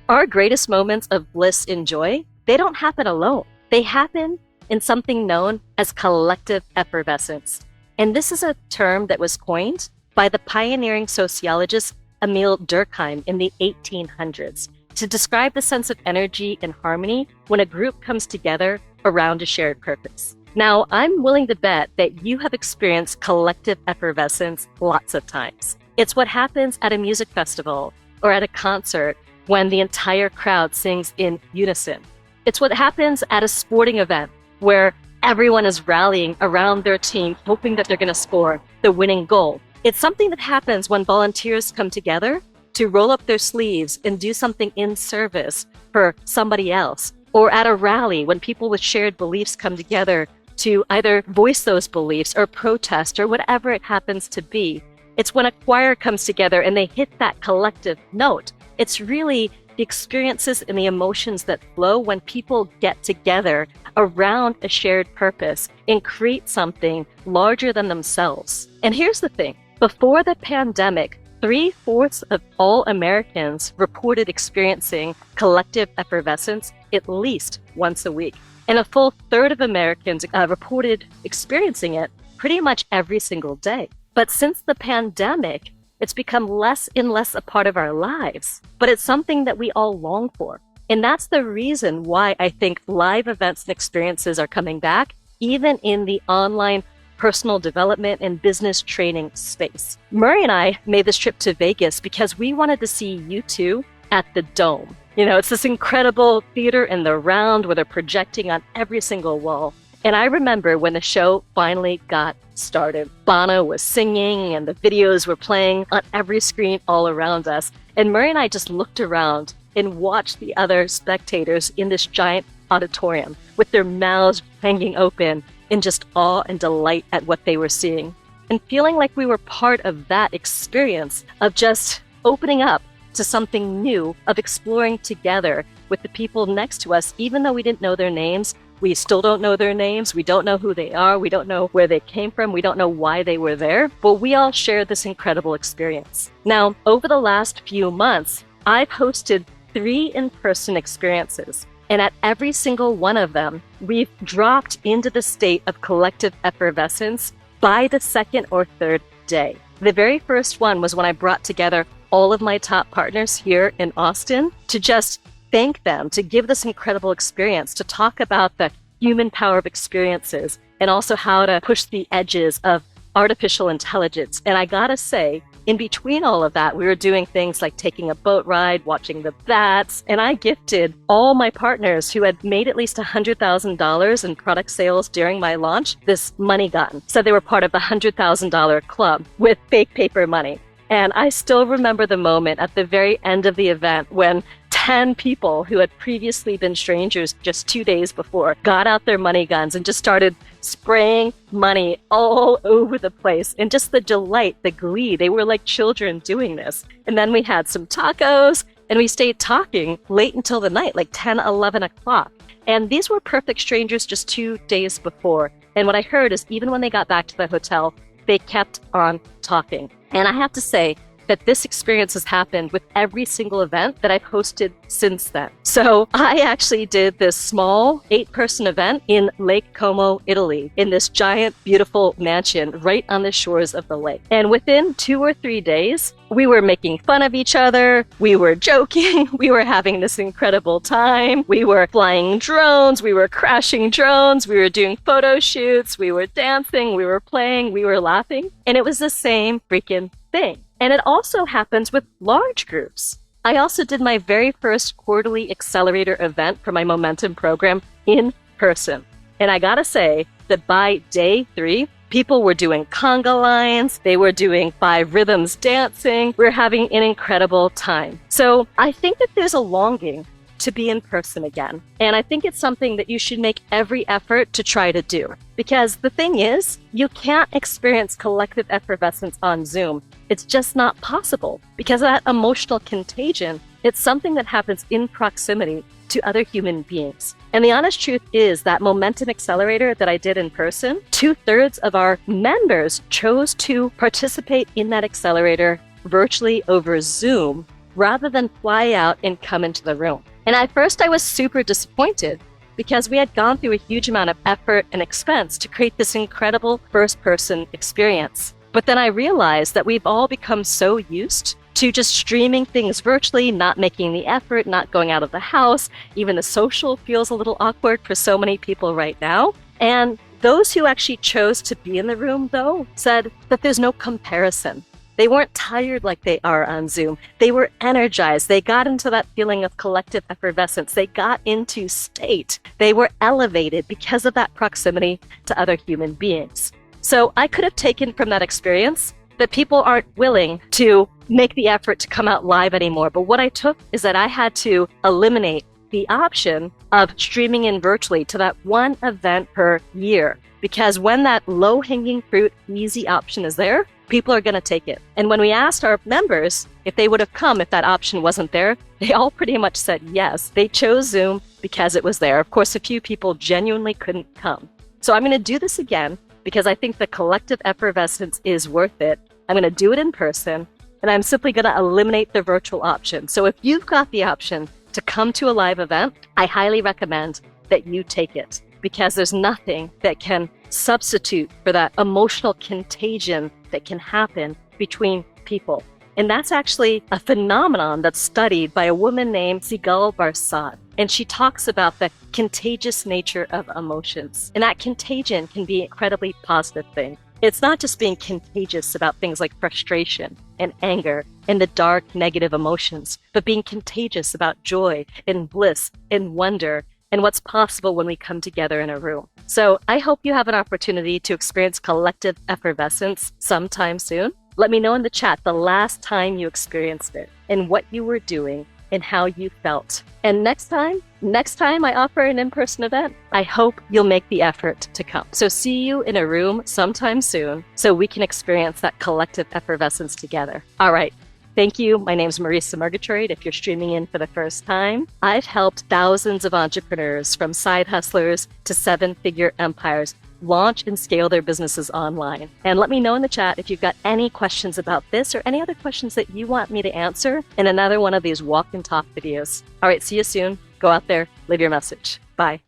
Our greatest moments of bliss and joy, they don't happen alone. They happen in something known as collective effervescence. And this is a term that was coined by the pioneering sociologist Emile Durkheim in the 1800s to describe the sense of energy and harmony when a group comes together around a shared purpose. Now, I'm willing to bet that you have experienced collective effervescence lots of times. It's what happens at a music festival or at a concert when the entire crowd sings in unison. It's what happens at a sporting event where everyone is rallying around their team, hoping that they're going to score the winning goal. It's something that happens when volunteers come together to roll up their sleeves and do something in service for somebody else. Or at a rally when people with shared beliefs come together to either voice those beliefs or protest or whatever it happens to be. It's when a choir comes together and they hit that collective note. It's really the experiences and the emotions that flow when people get together around a shared purpose and create something larger than themselves. And here's the thing. Before the pandemic, 3/4 of all Americans reported experiencing collective effervescence at least once a week. And a full third of Americans reported experiencing it pretty much every single day. But since the pandemic, it's become less and less a part of our lives, but it's something that we all long for. And that's the reason why I think live events and experiences are coming back, even in the online personal development and business training space. Murray and I made this trip to Vegas because we wanted to see U2 at the Dome. You know, it's this incredible theater in the round where they're projecting on every single wall. And I remember when the show finally got started, Bono was singing and the videos were playing on every screen all around us. And Murray and I just looked around and watched the other spectators in this giant auditorium with their mouths hanging open in just awe and delight at what they were seeing. And feeling like we were part of that experience of just opening up to something new, of exploring together with the people next to us, even though we didn't know their names. We still don't know their names. We don't know who they are. We don't know where they came from. We don't know why they were there. But we all shared this incredible experience. Now, over the last few months, I've hosted 3 in-person experiences. And at every single one of them, we've dropped into the state of collective effervescence by the second or third day. The very first one was when I brought together all of my top partners here in Austin to just thank them, to give this incredible experience, to talk about the human power of experiences and also how to push the edges of artificial intelligence. And I gotta say, in between all of that, we were doing things like taking a boat ride, watching the bats, and I gifted all my partners who had made at least $100,000 in product sales during my launch this money gun. So they were part of the $100,000 club with fake paper money. And I still remember the moment at the very end of the event when 10 people who had previously been strangers just 2 days before got out their money guns and just started spraying money all over the place. And just the delight, the glee, they were like children doing this. And then we had some tacos and we stayed talking late until the night, like 10, 11 o'clock. And these were perfect strangers just 2 days before. And what I heard is even when they got back to the hotel, they kept on talking. And I have to say that this experience has happened with every single event that I've hosted since then. So I actually did this small 8-person event in Lake Como, Italy, in this giant, beautiful mansion right on the shores of the lake. And within 2 or 3 days, we were making fun of each other. We were joking. We were having this incredible time. We were flying drones. We were crashing drones. We were doing photo shoots. We were dancing. We were playing. We were laughing. And it was the same freaking thing. And it also happens with large groups. I also did my very first quarterly accelerator event for my Momentum program in person. And I gotta say that by day 3, people were doing conga lines, they were doing 5 rhythms dancing, we were having an incredible time. So I think that there's a longing to be in person again. And I think it's something that you should make every effort to try to do. Because the thing is, you can't experience collective effervescence on Zoom. It's just not possible. Because of that emotional contagion, it's something that happens in proximity to other human beings. And the honest truth is that Momentum Accelerator that I did in person, 2/3 of our members chose to participate in that accelerator virtually over Zoom rather than fly out and come into the room. And at first I was super disappointed because we had gone through a huge amount of effort and expense to create this incredible first-person experience. But then I realized that we've all become so used to just streaming things virtually, not making the effort, not going out of the house. Even the social feels a little awkward for so many people right now. And those who actually chose to be in the room, though, said that there's no comparison. They weren't tired like they are on Zoom. They were energized. They got into that feeling of collective effervescence. They got into state. They were elevated because of that proximity to other human beings. So I could have taken from that experience that people aren't willing to make the effort to come out live anymore. But what I took is that I had to eliminate the option of streaming in virtually to that one event per year. Because when that low-hanging fruit, easy option is there, people are going to take it. And when we asked our members if they would have come if that option wasn't there, they all pretty much said yes. They chose Zoom because it was there. Of course, a few people genuinely couldn't come. So I'm going to do this again because I think the collective effervescence is worth it. I'm going to do it in person, and I'm simply going to eliminate the virtual option. So if you've got the option to come to a live event, I highly recommend that you take it, because there's nothing that can substitute for that emotional contagion that can happen between people. And that's actually a phenomenon that's studied by a woman named Sigal Barsad. And she talks about the contagious nature of emotions. And that contagion can be an incredibly positive thing. It's not just being contagious about things like frustration and anger and the dark negative emotions, but being contagious about joy and bliss and wonder and what's possible when we come together in a room. So I hope you have an opportunity to experience collective effervescence sometime soon. Let me know in the chat the last time you experienced it and what you were doing and how you felt. And next time I offer an in-person event, I hope you'll make the effort to come. So see you in a room sometime soon so we can experience that collective effervescence together. All right. Thank you. My name is Marisa Murgatroyd. If you're streaming in for the first time, I've helped thousands of entrepreneurs from side hustlers to seven-figure empires launch and scale their businesses online. And let me know in the chat if you've got any questions about this or any other questions that you want me to answer in another one of these walk and talk videos. All right, see you soon. Go out there, live your message. Bye.